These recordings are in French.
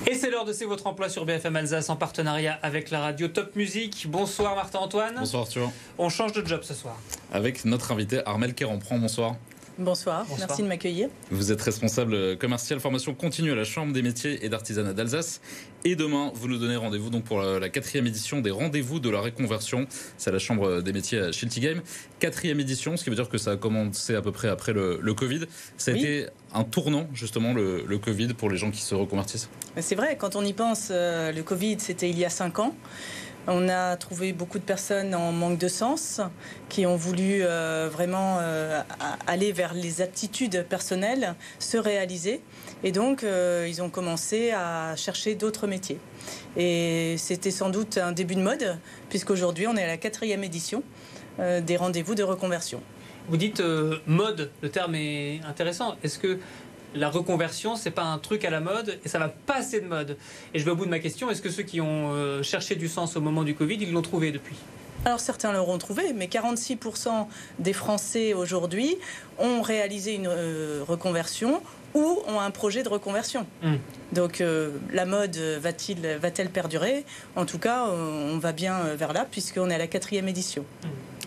Et c'est l'heure de C'est votre emploi sur BFM Alsace en partenariat avec la radio Top Music. Bonsoir Martin-Antoine. Bonsoir Arthur. On change de job ce soir. Avec notre invité Armelle Kéranprand, bonsoir. Bonsoir, merci de m'accueillir. Vous êtes responsable commercial formation continue à la Chambre des métiers et d'artisanat d'Alsace. Et demain, vous nous donnez rendez-vous donc pour la 4e édition des rendez-vous de la reconversion. C'est à la Chambre des métiers à Schiltigheim. 4e édition, ce qui veut dire que ça a commencé à peu près après le Covid. Ça a été un tournant, justement, le Covid, pour les gens qui se reconvertissent. C'est vrai, quand on y pense, le Covid, c'était il y a 5 ans. On a trouvé beaucoup de personnes en manque de sens qui ont voulu vraiment aller vers les aptitudes personnelles, se réaliser. Et donc, ils ont commencé à chercher d'autres métiers. Et c'était sans doute un début de mode, puisqu'aujourd'hui, on est à la 4e édition des rendez-vous de reconversion. Vous dites mode, le terme est intéressant. Est-ce que la reconversion, c'est pas un truc à la mode et ça va passer de mode? Et je vais au bout de ma question, est-ce que ceux qui ont cherché du sens au moment du Covid, ils l'ont trouvé depuis? Alors certains l'auront trouvé, mais 46% des Français aujourd'hui ont réalisé une reconversion ou ont un projet de reconversion. Donc la mode va-t-elle perdurer? En tout cas, on va bien vers là puisqu'on est à la 4e édition.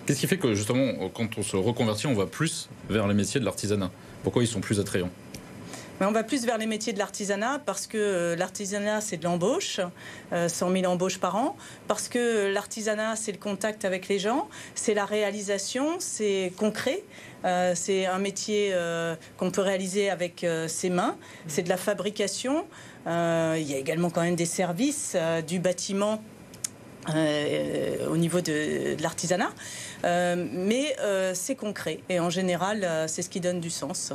Qu'est-ce qui fait que justement, quand on se reconvertit, on va plus vers les métiers de l'artisanat? Pourquoi ils sont plus attrayants? On va plus vers les métiers de l'artisanat parce que l'artisanat, c'est de l'embauche, 100 000 embauches par an, parce que l'artisanat, c'est le contact avec les gens, c'est la réalisation, c'est concret, c'est un métier qu'on peut réaliser avec ses mains, c'est de la fabrication, il y a également quand même des services, du bâtiment au niveau de l'artisanat, mais c'est concret et en général c'est ce qui donne du sens.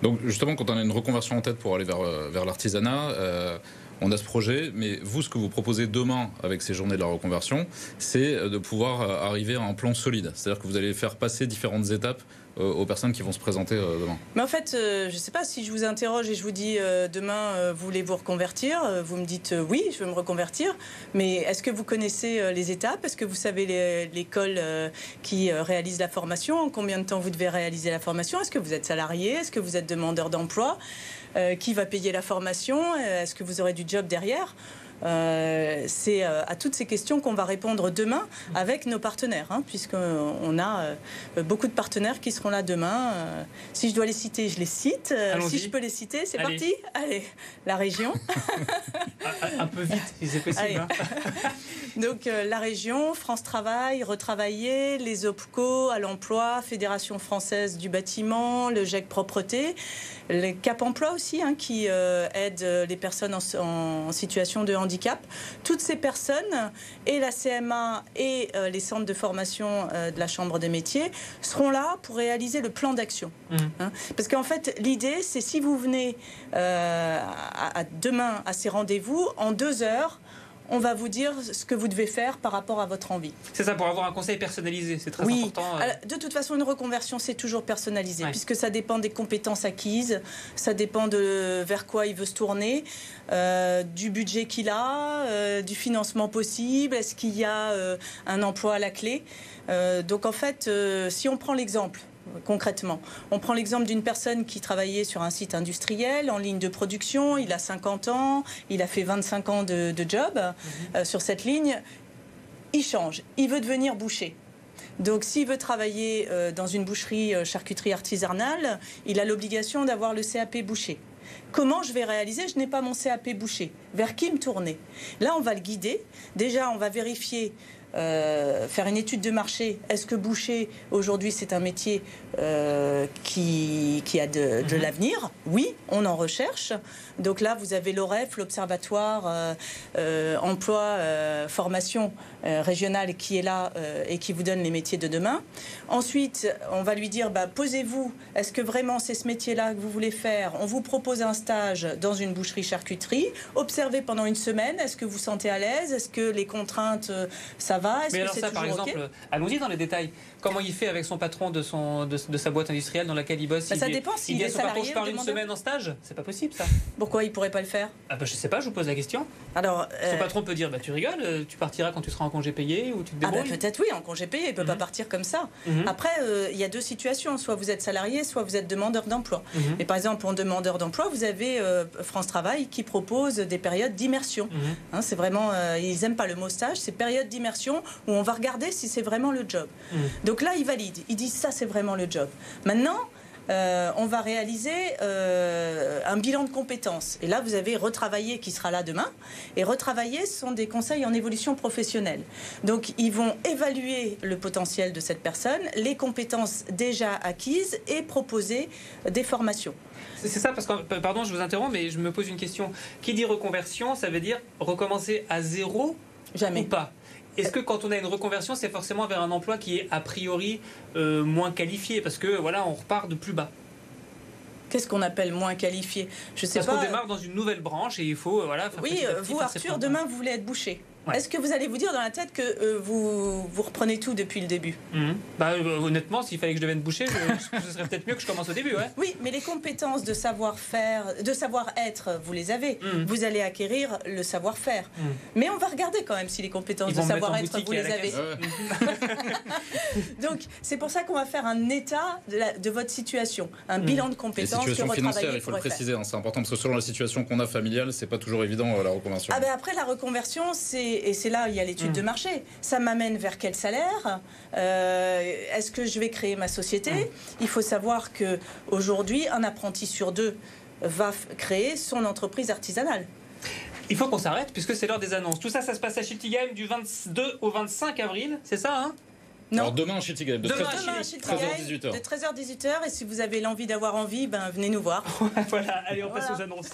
Donc justement, quand on a une reconversion en tête pour aller vers l'artisanat, on a ce projet, mais vous, ce que vous proposez demain avec ces journées de la reconversion, c'est de pouvoir arriver à un plan solide, c'est-à-dire que vous allez faire passer différentes étapes aux personnes qui vont se présenter demain. Mais en fait, je ne sais pas, si je vous interroge et je vous dis demain, voulez-vous reconvertir? Vous me dites oui, je veux me reconvertir. Mais est-ce que vous connaissez les étapes? Est-ce que vous savez l'école qui réalise la formation? En combien de temps vous devez réaliser la formation? Est-ce que vous êtes salarié? Est-ce que vous êtes demandeur d'emploi? Qui va payer la formation? Est-ce que vous aurez du job derrière? C'est à toutes ces questions qu'on va répondre demain avec nos partenaires, puisqu'on a beaucoup de partenaires qui seront là demain. Si je dois les citer, je les cite. Si je peux les citer, c'est parti. Allez, la région. Un peu vite, si c'est possible. Donc la région, France Travail, Retravailler, les OPCO, à l'emploi, Fédération française du bâtiment, le GEC Propreté, le Cap Emploi aussi, qui aide les personnes en situation de handicap. Toutes ces personnes, et la CMA et les centres de formation de la Chambre des métiers, seront là pour réaliser le plan d'action. Parce qu'en fait, l'idée, c'est si vous venez demain à ces rendez-vous, en 2 heures, on va vous dire ce que vous devez faire par rapport à votre envie. C'est ça, pour avoir un conseil personnalisé, c'est très important. Alors, de toute façon, une reconversion, c'est toujours personnalisé, puisque ça dépend des compétences acquises, ça dépend de vers quoi il veut se tourner, du budget qu'il a, du financement possible, est-ce qu'il y a un emploi à la clé. Donc en fait, si on prend l'exemple, concrètement, on prend l'exemple d'une personne qui travaillait sur un site industriel en ligne de production, il a 50 ans, il a fait 25 ans de job sur cette ligne, il change, il veut devenir boucher. Donc s'il veut travailler dans une boucherie charcuterie artisanale, il a l'obligation d'avoir le CAP boucher. Comment je vais réaliser? Je n'ai pas mon CAP boucher. Vers qui me tourner? Là, on va le guider. Déjà, on va vérifier, faire une étude de marché. Est-ce que boucher, aujourd'hui, c'est un métier qui a de l'avenir? Oui, on en recherche. Donc là, vous avez l'OREF, l'Observatoire Emploi Formation régionale qui est là et qui vous donne les métiers de demain. Ensuite, on va lui dire, posez-vous, est-ce que vraiment c'est ce métier-là que vous voulez faire? On vous propose un stage dans une boucherie-charcuterie. Observez pendant 1 semaine, est-ce que vous vous sentez à l'aise? Est-ce que les contraintes, ça va? Est-ce Mais que alors c'est ça, par toujours exemple, OK? allons-y dans les détails. Comment il fait avec son patron de sa boîte industrielle dans laquelle il bosse? Ça dépend s'il est son patron, salarié je pars ou une demandeur. semaine en stage. C'est pas possible, ça. Pourquoi il pourrait pas le faire? Ah bah je sais pas, je vous pose la question. Alors, Son patron peut dire, bah tu rigoles, tu partiras quand tu seras en congé payé ou tu te débrouilles. peut-être oui, en congé payé, il ne peut pas partir comme ça. Après, il y a deux situations, soit vous êtes salarié, soit vous êtes demandeur d'emploi. Et par exemple, en demandeur d'emploi, vous avez France Travail qui propose des périodes d'immersion. Hein, c'est vraiment, ils n'aiment pas le mot stage, c'est période d'immersion où on va regarder si c'est vraiment le job. Donc là, ils valident, ils disent ça c'est vraiment le job. Maintenant, on va réaliser un bilan de compétences. Et là, vous avez Retravailler qui sera là demain. Et Retravailler, ce sont des conseils en évolution professionnelle. Donc, ils vont évaluer le potentiel de cette personne, les compétences déjà acquises et proposer des formations. C'est ça, parce que, pardon, je vous interromps, mais je me pose une question. Qui dit reconversion, ça veut dire recommencer à zéro Jamais. ou pas? Est-ce que quand on a une reconversion, c'est forcément vers un emploi qui est a priori moins qualifié? Parce que voilà, on repart de plus bas. Qu'est-ce qu'on appelle moins qualifié? Je sais Parce pas. qu'on démarre dans une nouvelle branche et il faut voilà. Faire Oui, petit à petit, vous faire ses Arthur, preuves. demain vous voulez être boucher. Ouais. Est-ce que vous allez vous dire dans la tête que vous reprenez tout depuis le début? Bah, honnêtement, s'il fallait que je devienne boucher, ce serait peut-être mieux que je commence au début, ouais. Oui, mais les compétences de savoir-faire, de savoir-être, vous les avez. Vous allez acquérir le savoir-faire. Mais on va regarder quand même si les compétences Ils de vont me mettre en savoir-être, boutique vous et à les la avez. caisse. Donc, c'est pour ça qu'on va faire un état de votre situation, un bilan de Les compétences situations que financières, Retravailler il faut le pourrait faire. préciser, hein, c'est important parce que selon la situation qu'on a familiale, c'est pas toujours évident la reconversion. Ah ben après la reconversion, et c'est là où il y a l'étude de marché. Ça m'amène vers quel salaire? Est-ce que je vais créer ma société? Il faut savoir que aujourd'hui, un apprenti sur deux va créer son entreprise artisanale. Il faut qu'on s'arrête puisque c'est l'heure des annonces. Tout ça, ça se passe à Shilty Game du 22 au 25 avril, c'est ça, hein? Non. Alors demain, Shilty Game, de Demain, 13h-18h. De 13h-18h. Et si vous avez l'envie d'avoir envie, ben venez nous voir. Voilà, allez, on passe aux annonces.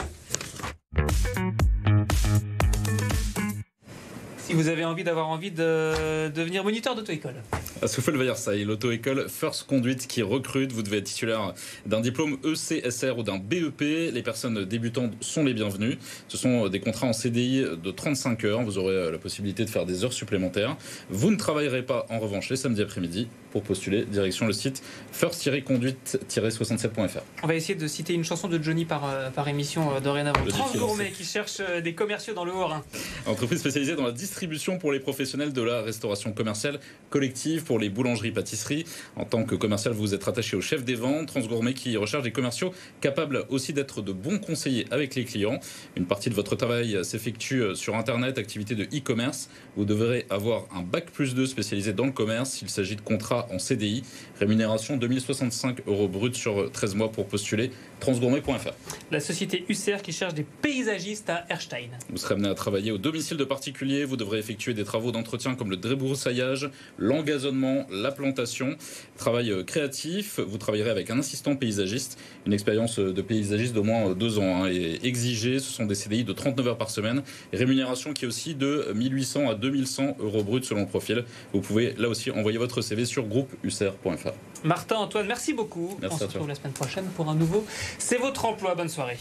Si vous avez envie d'avoir envie de devenir moniteur d'auto-école. À Souffle-Versailles, l'auto-école First Conduit qui recrute. Vous devez être titulaire d'un diplôme ECSR ou d'un BEP. Les personnes débutantes sont les bienvenues. Ce sont des contrats en CDI de 35 heures. Vous aurez la possibilité de faire des heures supplémentaires. Vous ne travaillerez pas en revanche les samedis après-midi. Pour postuler, direction le site first-conduit-67.fr. On va essayer de citer une chanson de Johnny par émission dorénavant. Le 30 défi gourmets lancé. qui cherchent des commerciaux dans le Haut-Rhin. Entreprise spécialisée dans la distribution pour les professionnels de la restauration commerciale collective pour les boulangeries-pâtisseries. En tant que commercial, vous êtes attaché au chef des ventes. Transgourmet qui recherche des commerciaux capables aussi d'être de bons conseillers avec les clients. Une partie de votre travail s'effectue sur Internet, activité de e-commerce. Vous devrez avoir un bac+2 spécialisé dans le commerce. Il s'agit de contrats en CDI. Rémunération 2065 € brut sur 13 mois pour postuler. Transgourmet.fr. La société UCR qui cherche des paysagistes à Erstein. Vous serez amené à travailler au domicile de particuliers. Vous devrez effectuer des travaux d'entretien comme le débroussaillage, l'engazonnement, la plantation. Travail créatif. Vous travaillerez avec un assistant paysagiste. Une expérience de paysagiste d'au moins 2 ans est exigée. Ce sont des CDI de 39 heures par semaine. Rémunération qui est aussi de 1800 à 2100 € brut selon le profil. Vous pouvez là aussi envoyer votre CV sur groupeucr.fr. Martin, Antoine, merci beaucoup. Merci On se à toi. retrouve la semaine prochaine pour un nouveau C'est votre emploi. Bonne soirée.